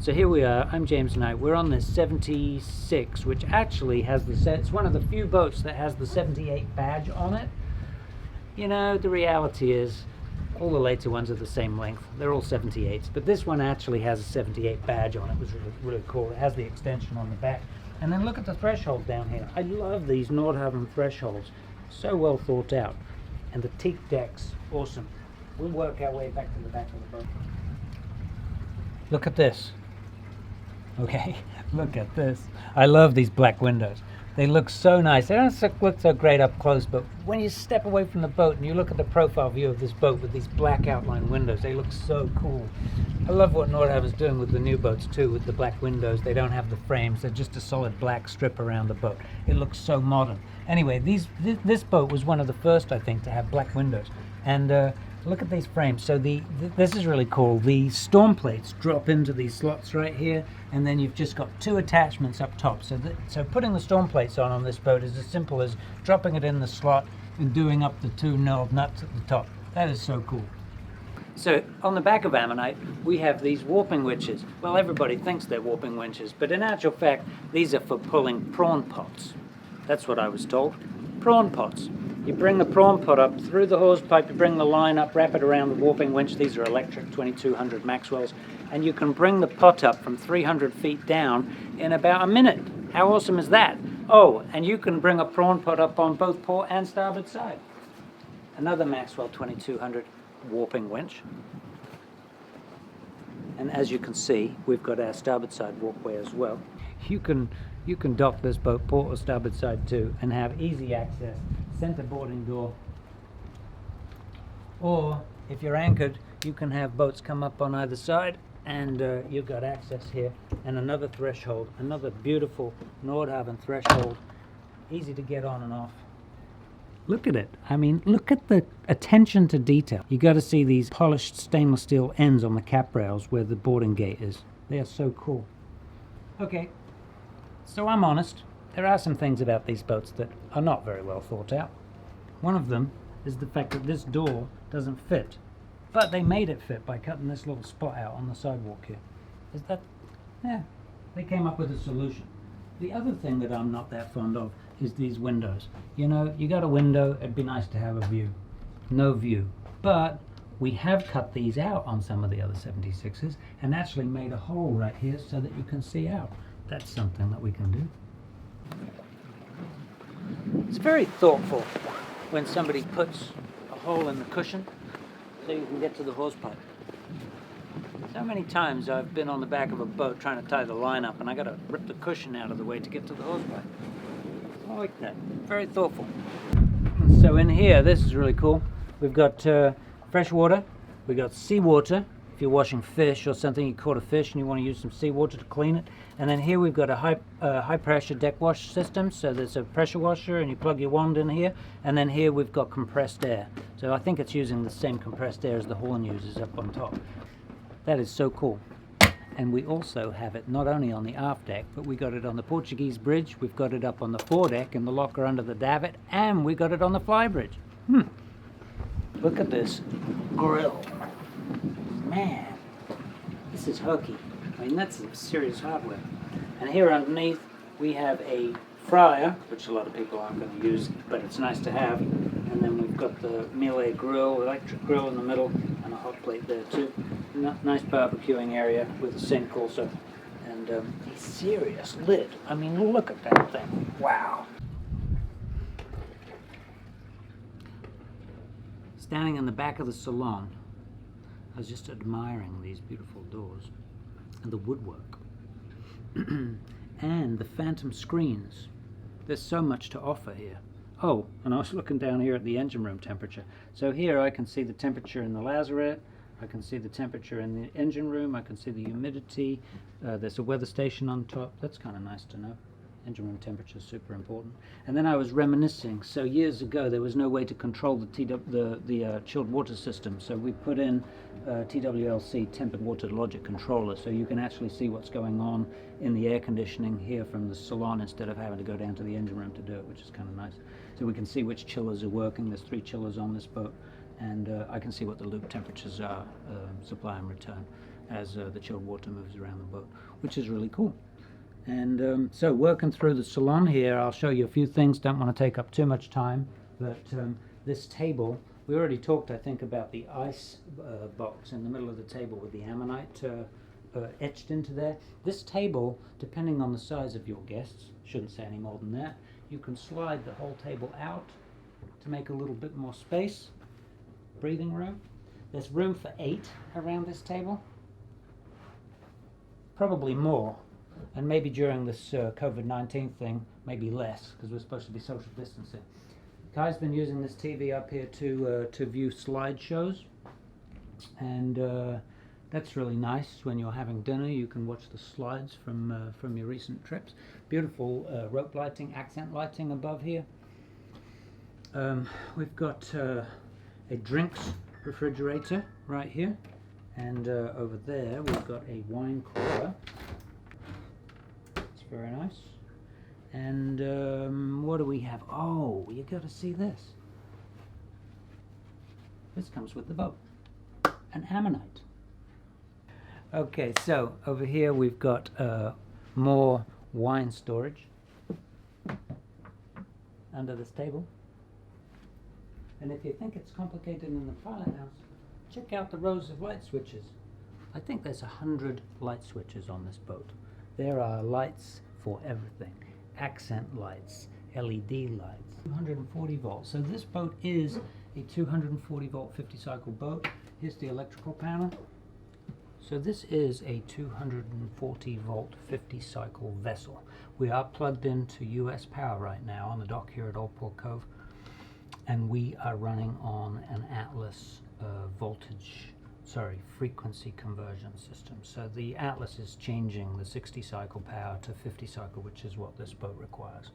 So here we are, I'm James Knight. We're on this 76, which actually has it's one of the few boats that has the 78 badge on it. You know, the reality is, all the later ones are the same length. They're all 78s, but this one actually has a 78 badge on it. It was really cool. It has the extension on the back. And then look at the threshold down here. I love these Nordhavn thresholds. So well thought out. And the teak deck's awesome. We'll work our way back to the back of the boat. Look at this. Okay, look at this. I love these black windows. They look so nice. They don't look so great up close, but when you step away from the boat and you look at the profile view of this boat with these black outline windows, they look so cool. I love what Nordhavn is doing with the new boats too, with the black windows. They don't have the frames, they're just a solid black strip around the boat. It looks so modern. Anyway, this boat was one of the first, I think, to have black windows. And look at these frames. So this is really cool. The storm plates drop into these slots right here, and then you've just got two attachments up top. So putting the storm plates on this boat is as simple as dropping it in the slot and doing up the two knurled nuts at the top. That is so cool. So on the back of Ammonite, we have these warping winches. Well, everybody thinks they're warping winches, but in actual fact, these are for pulling prawn pots. That's what I was told. Prawn pots. You bring the prawn pot up through the hose pipe, you bring the line up, wrap it around the warping winch. These are electric 2200 Maxwells, and you can bring the pot up from 300 feet down in about a minute. How awesome is that? Oh, and you can bring a prawn pot up on both port and starboard side. Another Maxwell 2200 warping winch. And as you can see, we've got our starboard side walkway as well. You can dock this boat port or starboard side too and have easy access. Center boarding door, or if you're anchored, you can have boats come up on either side, and you've got access here. And another threshold, another beautiful Nordhavn threshold, easy to get on and off. Look at it. I mean, look at the attention to detail. You got to see these polished stainless steel ends on the cap rails where the boarding gate is. They are so cool. Okay, so I'm honest. There are some things about these boats that are not very well thought out. One of them is the fact that this door doesn't fit, but they made it fit by cutting this little spot out on the sidewalk here. Is that? Yeah, they came up with a solution. The other thing that I'm not that fond of is these windows. You know, you got a window, it'd be nice to have a view. No view. But we have cut these out on some of the other 76s and actually made a hole right here so that you can see out. That's something that we can do. It's very thoughtful when somebody puts a hole in the cushion so you can get to the hose pipe. So many times I've been on the back of a boat trying to tie the line up and I got to rip the cushion out of the way to get to the hose pipe. I like that. Very thoughtful. So in here, this is really cool. We've got fresh water, we've got seawater. If you're washing fish or something, you caught a fish and you want to use some seawater to clean it. And then here we've got a high pressure deck wash system. So there's a pressure washer and you plug your wand in here. And then here we've got compressed air. So I think it's using the same compressed air as the Horn uses up on top. That is so cool. And we also have it not only on the aft deck, but we got it on the Portuguese bridge. We've got it up on the foredeck in the locker under the davit. And we got it on the Flybridge. Look at this grill. Man, this is hokey. I mean, that's some serious hardware. And here underneath, we have a fryer, which a lot of people aren't going to use, but it's nice to have. And then we've got the Miele grill, electric grill in the middle, and a hot plate there too. Nice barbecuing area with a sink also. And a serious lid. I mean, look at that thing. Wow. Standing in the back of the Salon, I was just admiring these beautiful doors and the woodwork and the phantom screens. There's so much to offer here. Oh, and I was looking down here at the engine room temperature. So here I can see the temperature in the lazarette, I can see the temperature in the engine room, I can see the humidity, there's a weather station on top. That's kind of nice to know. Engine room temperature is super important. And then I was reminiscing. So years ago there was no way to control the chilled water system. So we put in TWLC, tempered water logic controller, so you can actually see what's going on in the air conditioning here from the Salon instead of having to go down to the engine room to do it, which is kind of nice. So we can see which chillers are working. There's 3 chillers on this boat, and I can see what the loop temperatures are, supply and return. as the chilled water moves around the boat, which is really cool. And so working through the salon here, I'll show you a few things. Don't want to take up too much time, but this table, we already talked, I think, about the ice box in the middle of the table with the Ammonite etched into there. This table, depending on the size of your guests, shouldn't say any more than that, you can slide the whole table out to make a little bit more space, breathing room. There's room for 8 around this table, probably more. And maybe during this COVID-19 thing, maybe less, because we're supposed to be social distancing. Kai's been using this TV up here to view slideshows, and that's really nice. When you're having dinner, you can watch the slides from your recent trips. Beautiful rope lighting, accent lighting above here. We've got a drinks refrigerator right here, and over there we've got a wine cooler. Very nice. And what do we have? Oh, you got to see this. This comes with the boat. An Ammonite. Okay, so over here we've got more wine storage under this table. And if you think it's complicated in the pilot house, check out the rows of light switches. I think there's 100 light switches on this boat. There are lights for everything. Accent lights, LED lights, 240 volts. So this boat is a 240 volt 50 cycle boat. Here's the electrical panel. So this is a 240 volt 50 cycle vessel. We are plugged into US power right now on the dock here at Old Port Cove, and we are running on an Atlas frequency conversion system. So the Atlas is changing the 60 cycle power to 50 cycle, which is what this boat requires.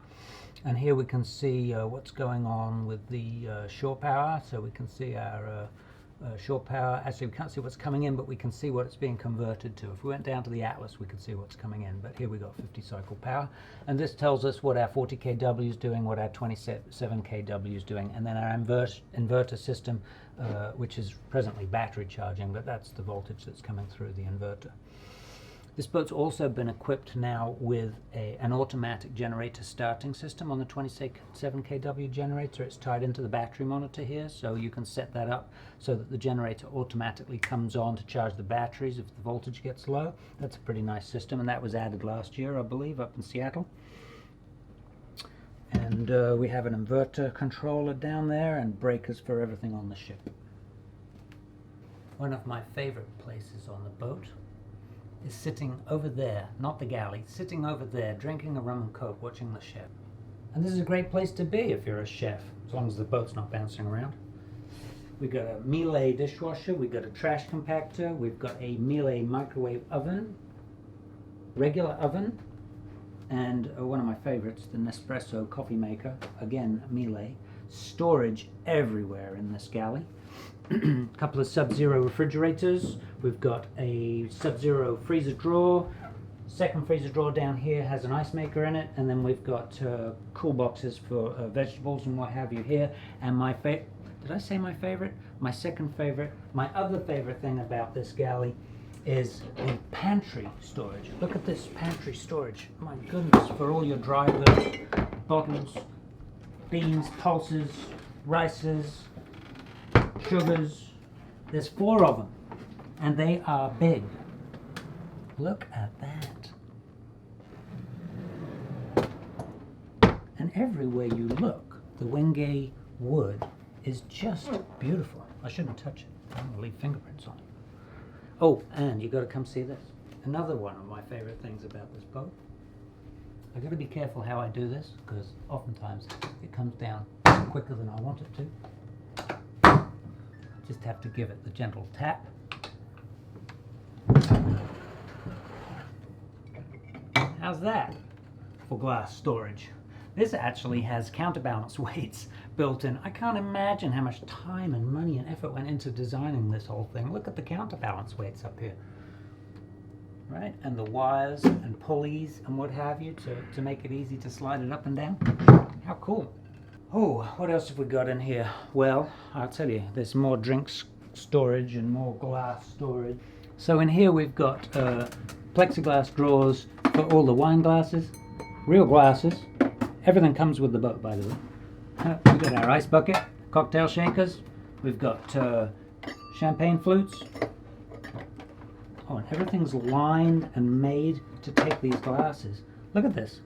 And here we can see what's going on with the shore power. So we can see our shore power. Actually, we can't see what's coming in, but we can see what it's being converted to. If we went down to the Atlas, we could see what's coming in, but here we got 50 cycle power. And this tells us what our 40 kW is doing, what our 27 kW is doing, and then our inverter system, which is presently battery charging, but that's the voltage that's coming through the inverter. This boat's also been equipped now with an automatic generator starting system on the 27 kW generator. It's tied into the battery monitor here, so you can set that up so that the generator automatically comes on to charge the batteries if the voltage gets low. That's a pretty nice system, and that was added last year, I believe, up in Seattle. And we have an inverter controller down there and breakers for everything on the ship. One of my favorite places on the boat is sitting over there, not the galley, sitting over there, drinking a rum and coke, watching the ship. And this is a great place to be if you're a chef, as long as the boat's not bouncing around. We've got a Miele dishwasher, we've got a trash compactor, we've got a Miele microwave oven, regular oven, and one of my favorites, the Nespresso coffee maker, again Miele. Storage everywhere in this galley. A couple of Sub-Zero refrigerators. We've got a Sub-Zero freezer drawer. Second freezer drawer down here has an ice maker in it, and then we've got cool boxes for vegetables and what have you here. And my favorite, did I say my favorite? My second favorite, my other favorite thing about this galley is the pantry storage. Look at this pantry storage. My goodness, for all your dry goods, bottles, beans, pulses, rices, sugars. There's 4 of them, and they are big. Look at that. And everywhere you look, the Wenge wood is just beautiful. I shouldn't touch it. I don't want to leave fingerprints on it. Oh, and you got to come see this. Another one of my favorite things about this boat. I got to be careful how I do this, because oftentimes it comes down quicker than I want it to. Just have to give it the gentle tap. How's that for glass storage? This actually has counterbalance weights built in. I can't imagine how much time and money and effort went into designing this whole thing. Look at the counterbalance weights up here. Right? And the wires and pulleys and what have you to make it easy to slide it up and down. How cool. Oh, what else have we got in here? Well, I'll tell you, there's more drinks storage and more glass storage. So in here we've got plexiglass drawers for all the wine glasses, real glasses. Everything comes with the boat, by the way. We've got our ice bucket, cocktail shakers. We've got champagne flutes. Oh, and everything's lined and made to take these glasses. Look at this.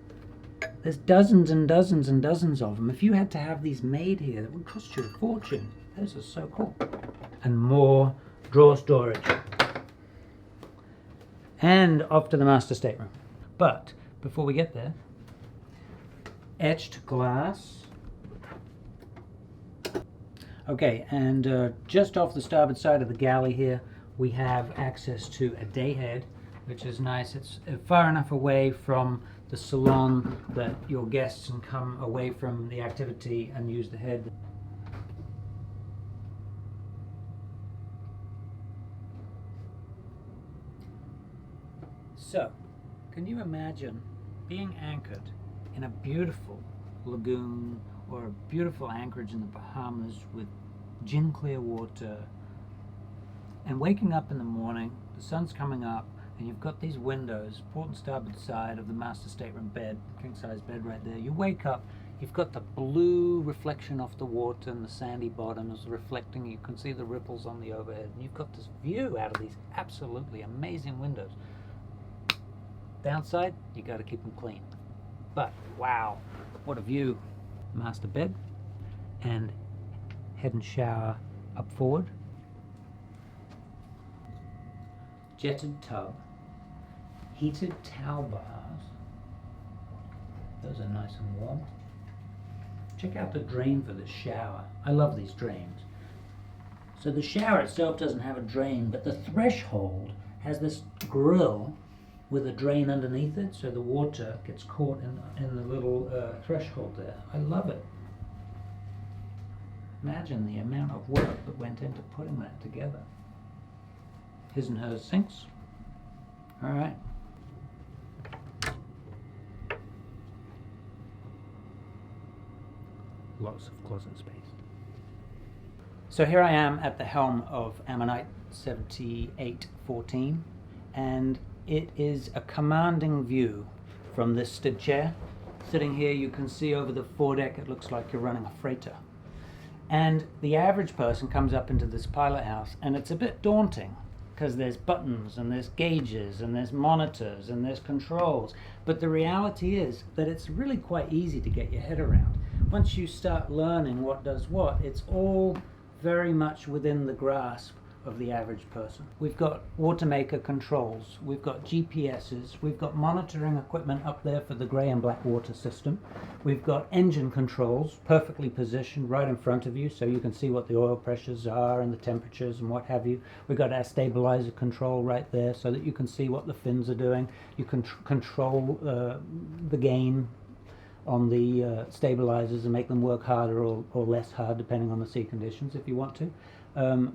There's dozens and dozens and dozens of them. If you had to have these made here, it would cost you a fortune. Those are so cool. And more drawer storage. And off to the master stateroom. But before we get there, etched glass. Okay, and just off the starboard side of the galley here, we have access to a day head, which is nice. It's far enough away from the salon that your guests can come away from the activity and use the head. So, can you imagine being anchored in a beautiful lagoon or a beautiful anchorage in the Bahamas with gin clear water, and waking up in the morning, the sun's coming up, and you've got these windows, port and starboard side of the master stateroom bed, king size bed right there. You wake up, you've got the blue reflection off the water and the sandy bottom is reflecting. You can see the ripples on the overhead, and you've got this view out of these absolutely amazing windows. Downside, you got to keep them clean. But wow, what a view. Master bed and head and shower up forward. Jetted tub, heated towel bars. Those are nice and warm. Check out the drain for the shower. I love these drains. So the shower itself doesn't have a drain, but the threshold has this grill with a drain underneath it, so the water gets caught in the little threshold there. I love it. Imagine the amount of work that went into putting that together. His and hers sinks. All right. Lots of closet space. So here I am at the helm of Ammonite 7814, and it is a commanding view from this stid chair. Sitting here, you can see over the foredeck, it looks like you're running a freighter. And the average person comes up into this pilot house, and it's a bit daunting because there's buttons and there's gauges and there's monitors and there's controls. But the reality is that it's really quite easy to get your head around. Once you start learning what does what, it's all very much within the grasp of the average person. We've got water maker controls, we've got GPSs, we've got monitoring equipment up there for the grey and black water system, we've got engine controls perfectly positioned right in front of you so you can see what the oil pressures are and the temperatures and what have you. We've got our stabilizer control right there so that you can see what the fins are doing. You can control the gain on the stabilizers and make them work harder or less hard depending on the sea conditions if you want to.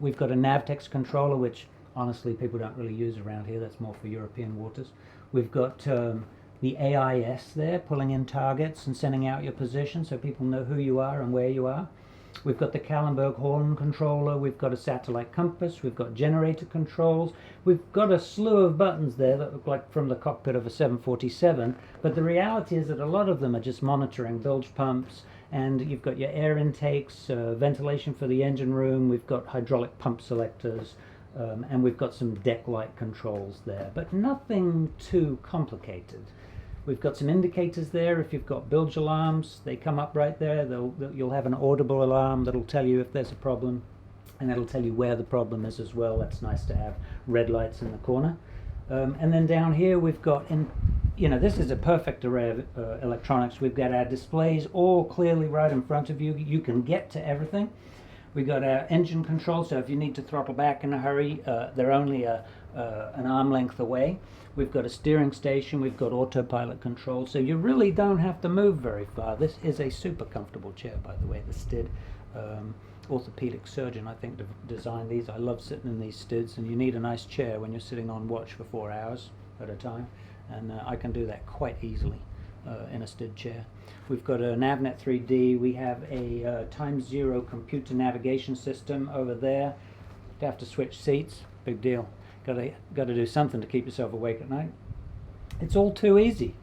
We've got a Navtex controller, which honestly people don't really use around here. That's more for European waters. We've got the AIS there, pulling in targets and sending out your position so people know who you are and where you are. We've got the Kallenberg horn controller. We've got a satellite compass. We've got generator controls. We've got a slew of buttons there that look like from the cockpit of a 747. But the reality is that a lot of them are just monitoring bilge pumps, and you've got your air intakes, ventilation for the engine room. We've got hydraulic pump selectors, and we've got some deck light controls there, but nothing too complicated. We've got some indicators there. If you've got bilge alarms, they come up right there. You'll have an audible alarm that'll tell you if there's a problem, and that'll tell you where the problem is as well. That's nice to have red lights in the corner. And then down here we've got, this is a perfect array of electronics. We've got our displays all clearly right in front of you. You can get to everything. We've got our engine control, so if you need to throttle back in a hurry, they're only an arm length away. We've got a steering station, we've got autopilot control, so you really don't have to move very far. This is a super comfortable chair, by the way, the Stid. Orthopedic surgeon, I think, designed these. I love sitting in these Stids, and you need a nice chair when you're sitting on watch for 4 hours at a time, and I can do that quite easily in a Stid chair. We've got a Navnet 3D. We have a time-zero computer navigation system over there. You have to switch seats, big deal. Got to do something to keep yourself awake at night. It's all too easy.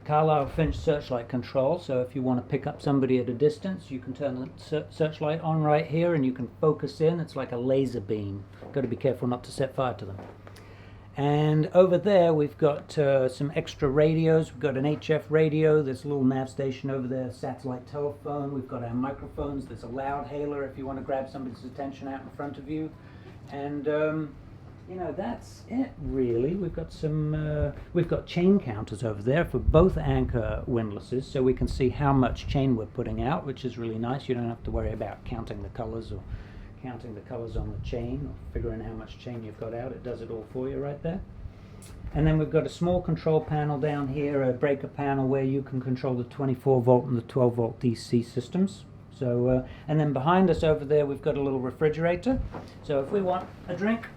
Carlisle Finch searchlight control, so if you want to pick up somebody at a distance, you can turn the searchlight on right here and you can focus in. It's like a laser beam. Got to be careful not to set fire to them. And over there we've got some extra radios. We've got an HF radio, there's a little nav station over there, satellite telephone. We've got our microphones, there's a loud hailer if you want to grab somebody's attention out in front of you. And you know, that's it really. We've got chain counters over there for both anchor windlasses, so we can see how much chain we're putting out, which is really nice. You don't have to worry about counting the colors or counting the colors on the chain or figuring how much chain you've got out. It does it all for you right there. And then we've got a small control panel down here, a breaker panel where you can control the 24 volt and the 12 volt DC systems. So and then behind us over there we've got a little refrigerator, so if we want a drink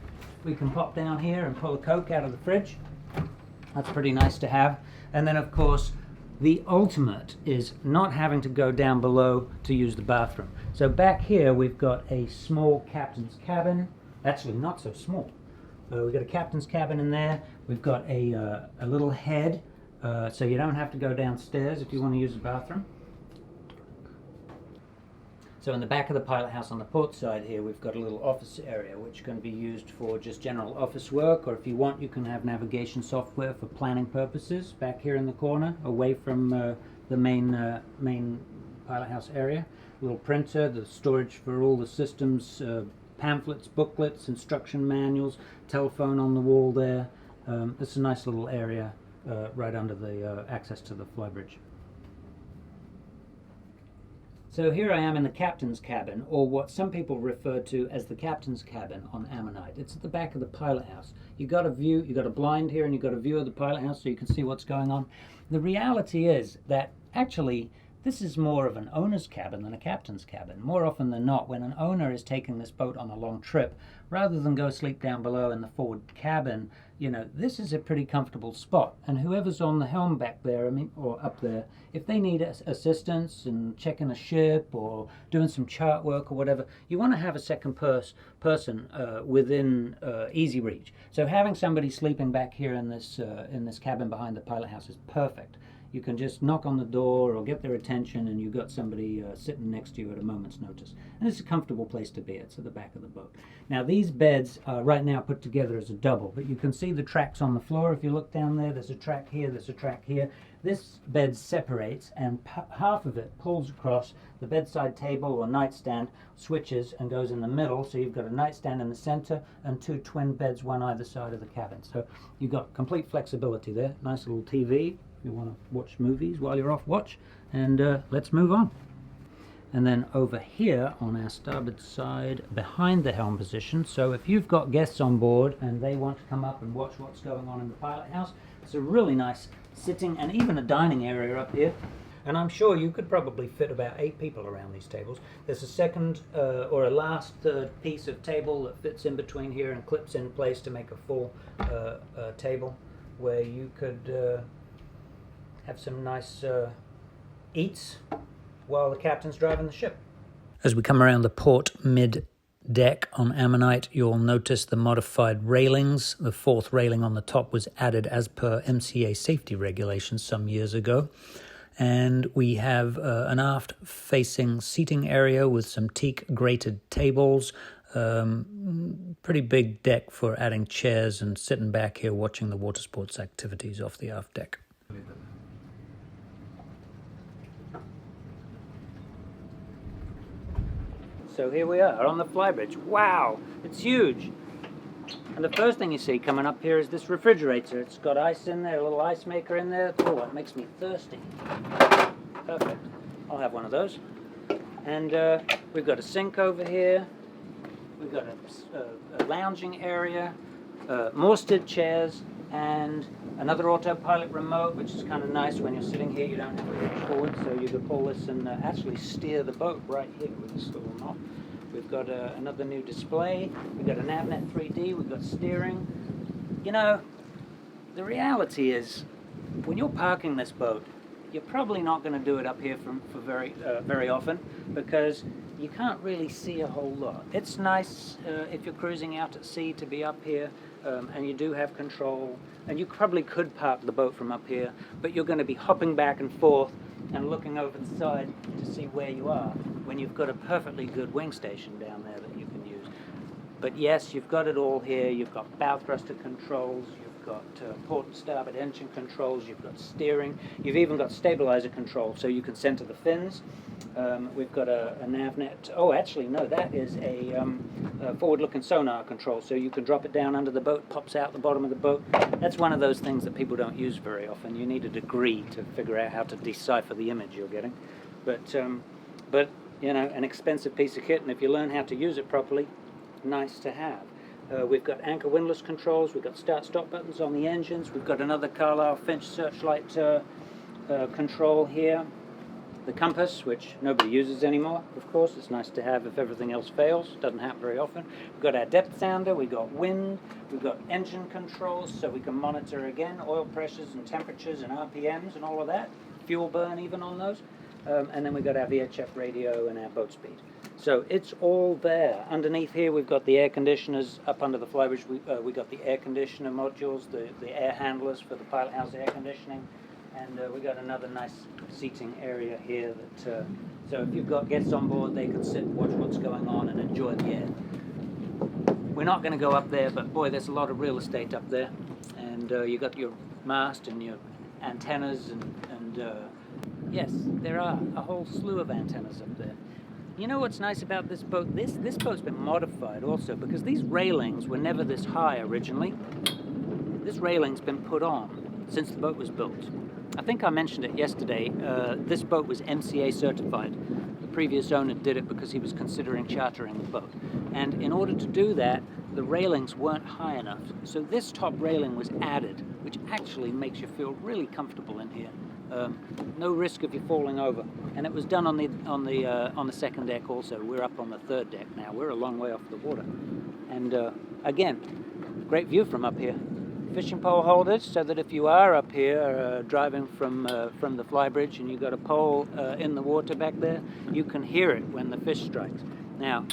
we can pop down here and pull a Coke out of the fridge. That's pretty nice to have. And then of course the ultimate is not having to go down below to use the bathroom. So back here we've got a small captain's cabin. Actually not so small. We've got a captain's cabin in there. We've got a little head, so you don't have to go downstairs if you want to use the bathroom. So in the back of the pilot house on the port side here, we've got a little office area which can be used for just general office work, or if you want you can have navigation software for planning purposes back here in the corner away from the main pilot house area. A little printer, the storage for all the systems, pamphlets, booklets, instruction manuals, telephone on the wall there. It's a nice little area right under the access to the Flybridge. So here I am in the captain's cabin, or what some people refer to as the captain's cabin on Ammonite. It's at the back of the pilot house. You've got a view, you've got a blind here, and you've got a view of the pilot house so you can see what's going on. The reality is that actually this is more of an owner's cabin than a captain's cabin. More often than not, when an owner is taking this boat on a long trip, rather than go sleep down below in the forward cabin, you know, this is a pretty comfortable spot. And whoever's on the helm back there, or up there, if they need assistance in checking a ship or doing some chart work or whatever, you want to have a second person within easy reach. So having somebody sleeping back here in this cabin behind the pilot house is perfect. You can just knock on the door or get their attention and you've got somebody sitting next to you at a moment's notice. And it's a comfortable place to be. It's at the back of the boat. Now these beds are right now put together as a double, but you can see the tracks on the floor. If you look down there, there's a track here, there's a track here. This bed separates and half of it pulls across the bedside table or nightstand, switches and goes in the middle. So you've got a nightstand in the center and two twin beds, one either side of the cabin. So you've got complete flexibility there. Nice little TV. You want to watch movies while you're off watch, and let's move on. And then over here on our starboard side behind the helm position, so if you've got guests on board and they want to come up and watch what's going on in the pilot house, it's a really nice sitting and even a dining area up here. And I'm sure you could probably fit about 8 people around these tables. There's a second or a last piece of table that fits in between here and clips in place to make a full table where you could have some nice eats while the captain's driving the ship. As we come around the port mid-deck on Ammonite, you'll notice the modified railings. The 4th railing on the top was added as per MCA safety regulations some years ago. And we have an aft-facing seating area with some teak grated tables. Pretty big deck for adding chairs and sitting back here watching the water sports activities off the aft deck. So here we are on the Flybridge. Wow, it's huge. And the first thing you see coming up here is this refrigerator. It's got ice in there, a little ice maker in there. Oh, it makes me thirsty. Perfect. I'll have one of those. And we've got a sink over here. We've got a lounging area, more stood chairs, and another autopilot remote, which is kind of nice. When you're sitting here, you don't have to reach forward, so you can pull this and actually steer the boat right here with this little knob. We've got another new display. We've got a Navnet 3D. We've got steering. You know, the reality is, when you're parking this boat, you're probably not going to do it up here for very often, because you can't really see a whole lot. It's nice if you're cruising out at sea to be up here, and you do have control, and you probably could park the boat from up here, but you're going to be hopping back and forth and looking over the side to see where you are when you've got a perfectly good wing station down there that you can use. But yes, you've got it all here. You've got bow thruster controls, you've got port and starboard engine controls, you've got steering, you've even got stabilizer control so you can center the fins. We've got a navnet. Oh, actually, no, that is a forward-looking sonar control, so you can drop it down under the boat, pops out the bottom of the boat. That's one of those things that people don't use very often. You need a degree to figure out how to decipher the image you're getting. But you know, an expensive piece of kit, and if you learn how to use it properly, nice to have. We've got anchor windlass controls, we've got start-stop buttons on the engines, we've got another Carlisle Finch searchlight control here. The compass, which nobody uses anymore, of course. It's nice to have if everything else fails. Doesn't happen very often. We've got our depth sounder, we've got wind, we've got engine controls, so we can monitor again oil pressures and temperatures and RPMs and all of that. Fuel burn even on those. And then we've got our VHF radio and our boat speed. So it's all there. Underneath here we've got the air conditioners. Up under the Flybridge we got the air conditioner modules, the air handlers for the pilot house air conditioning. And we got another nice seating area here that, so if you've got guests on board, they can sit and watch what's going on and enjoy the air. We're not going to go up there, but boy, there's a lot of real estate up there. And you got your mast and your antennas, and yes, there are a whole slew of antennas up there. You know what's nice about this boat? This boat's been modified also, because these railings were never this high originally. This railing's been put on since the boat was built. I think I mentioned it yesterday. This boat was MCA certified. The previous owner did it because he was considering chartering the boat. And in order to do that, the railings weren't high enough. So this top railing was added, which actually makes you feel really comfortable in here. No risk of you falling over. And it was done on the second deck also. We're up on the third deck now. We're a long way off the water. And again, great view from up here. Fishing pole holders, so that if you are up here driving from the Flybridge and you've got a pole in the water back there, you can hear it when the fish strikes. Now,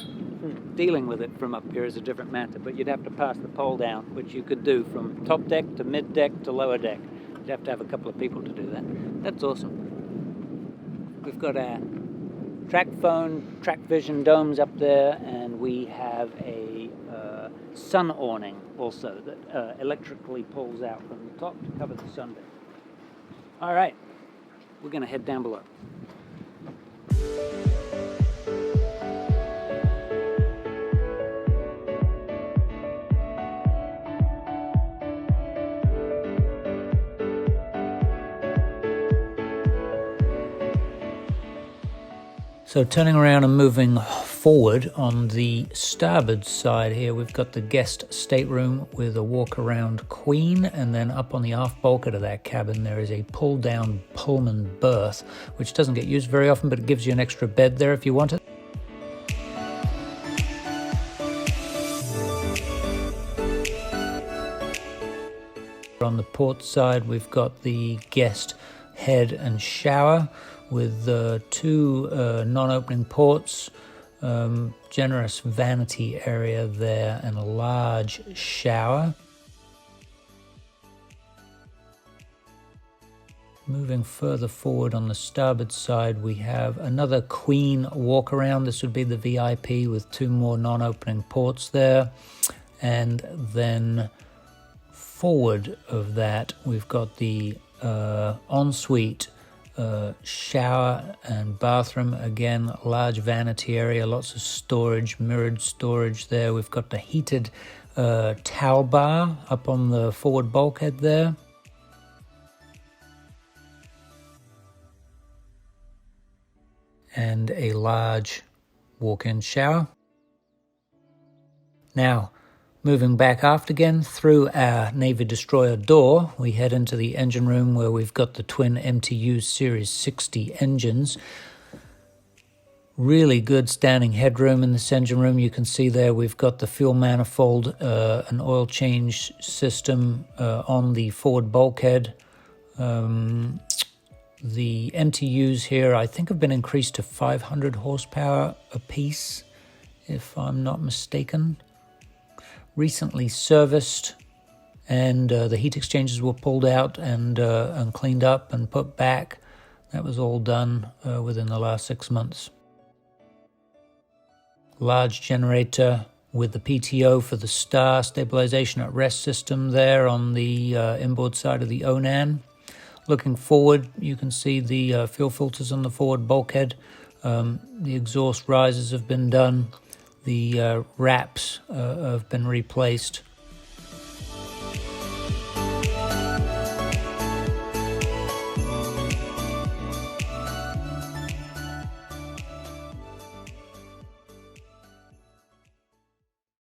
dealing with it from up here is a different matter, but you'd have to pass the pole down, which you could do from top deck to mid deck to lower deck. You'd have to have a couple of people to do that. That's awesome. We've got our track phone, track vision domes up there, and we have a sun awning also that electrically pulls out from the top to cover the sun deck. All right, we're going to head down below. So turning around and moving forward on the starboard side here, we've got the guest stateroom with a walk-around queen, and then up on the aft bulkhead of that cabin there is a pull-down Pullman berth, which doesn't get used very often, but it gives you an extra bed there if you want it. On the port side we've got the guest head and shower with two non-opening ports, generous vanity area there, and a large shower. Moving further forward on the starboard side, we have another queen walk around. This would be the VIP with two more non-opening ports there. And then forward of that, we've got the ensuite shower and bathroom. Again, large vanity area, lots of storage, mirrored storage there. We've got the heated towel bar up on the forward bulkhead there. And a large walk-in shower. Now, moving back aft again through our Navy destroyer door, we head into the engine room where we've got the twin MTU Series 60 engines. Really good standing headroom in this engine room. You can see there we've got the fuel manifold, an oil change system on the forward bulkhead. The MTUs here I think have been increased to 500 horsepower apiece, if I'm not mistaken. recently serviced, and the heat exchangers were pulled out and cleaned up and put back. That was all done within the last 6 months. Large generator with the PTO for the star stabilization at rest system there on the inboard side of the Onan. Looking forward, you can see the fuel filters on the forward bulkhead. The exhaust risers have been done. The wraps have been replaced.